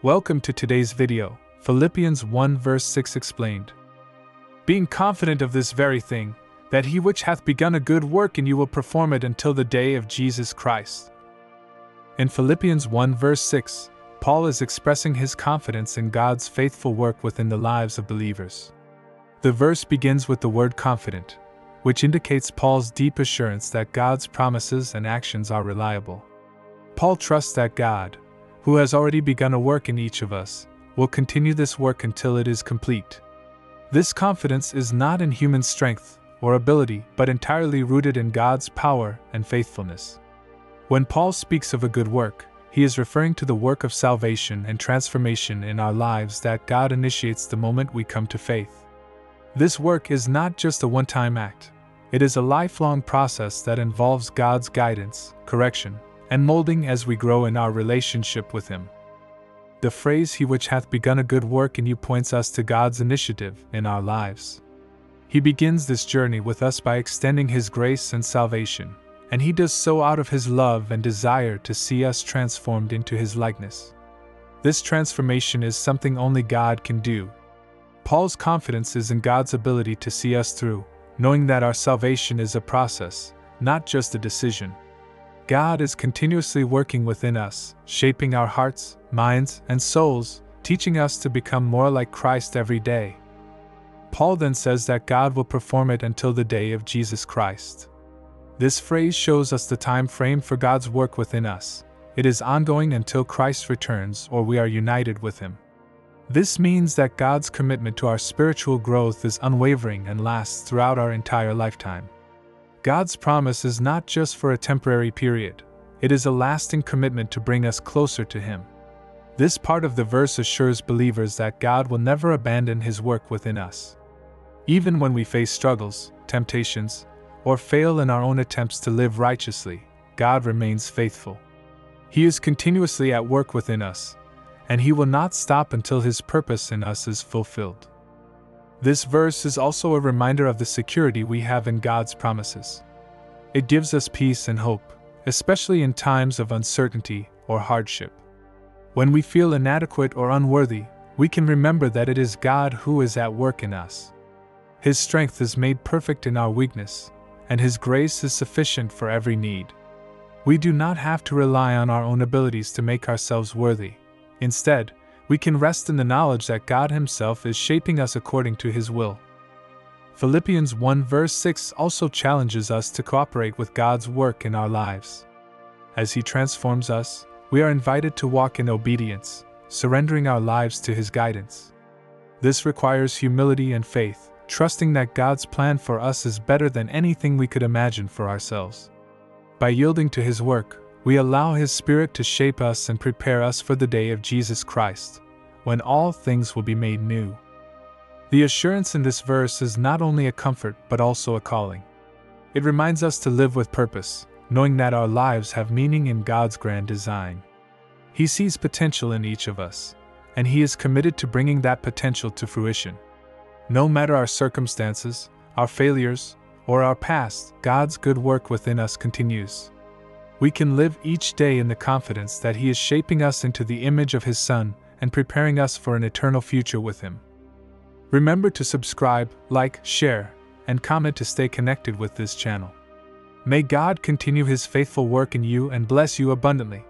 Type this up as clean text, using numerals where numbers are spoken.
Welcome to today's video, Philippians 1 verse 6 explained. Being confident of this very thing, that he which hath begun a good work in you will perform it until the day of Jesus Christ. In Philippians 1 verse 6, Paul is expressing his confidence in God's faithful work within the lives of believers. The verse begins with the word confident, which indicates Paul's deep assurance that God's promises and actions are reliable. Paul trusts that God, who has already begun a work in each of us, will continue this work until it is complete. This confidence is not in human strength or ability, but entirely rooted in God's power and faithfulness. When Paul speaks of a good work, he is referring to the work of salvation and transformation in our lives that God initiates the moment we come to faith. This work is not just a one-time act. It is a lifelong process that involves God's guidance, correction, and molding as we grow in our relationship with Him. The phrase "He which hath begun a good work in you" points us to God's initiative in our lives. He begins this journey with us by extending His grace and salvation, and He does so out of His love and desire to see us transformed into His likeness. This transformation is something only God can do. Paul's confidence is in God's ability to see us through, knowing that our salvation is a process, not just a decision. God is continuously working within us, shaping our hearts, minds, and souls, teaching us to become more like Christ every day. Paul then says that God will perform it until the day of Jesus Christ. This phrase shows us the time frame for God's work within us. It is ongoing until Christ returns or we are united with Him. This means that God's commitment to our spiritual growth is unwavering and lasts throughout our entire lifetime. God's promise is not just for a temporary period, it is a lasting commitment to bring us closer to Him. This part of the verse assures believers that God will never abandon His work within us. Even when we face struggles, temptations, or fail in our own attempts to live righteously, God remains faithful. He is continuously at work within us, and He will not stop until His purpose in us is fulfilled. This verse is also a reminder of the security we have in God's promises. It gives us peace and hope, especially in times of uncertainty or hardship. When we feel inadequate or unworthy, we can remember that it is God who is at work in us. His strength is made perfect in our weakness, and His grace is sufficient for every need. We do not have to rely on our own abilities to make ourselves worthy. Instead, we can rest in the knowledge that God Himself is shaping us according to His will. Philippians 1 verse 6 also challenges us to cooperate with God's work in our lives. As He transforms us, we are invited to walk in obedience, surrendering our lives to His guidance. This requires humility and faith, trusting that God's plan for us is better than anything we could imagine for ourselves. By yielding to His work, we allow His Spirit to shape us and prepare us for the day of Jesus Christ, when all things will be made new. The assurance in this verse is not only a comfort but also a calling. It reminds us to live with purpose, knowing that our lives have meaning in God's grand design. He sees potential in each of us, and He is committed to bringing that potential to fruition. No matter our circumstances, our failures, or our past, God's good work within us continues. We can live each day in the confidence that He is shaping us into the image of His Son and preparing us for an eternal future with Him. Remember to subscribe, like, share, and comment to stay connected with this channel. May God continue His faithful work in you and bless you abundantly.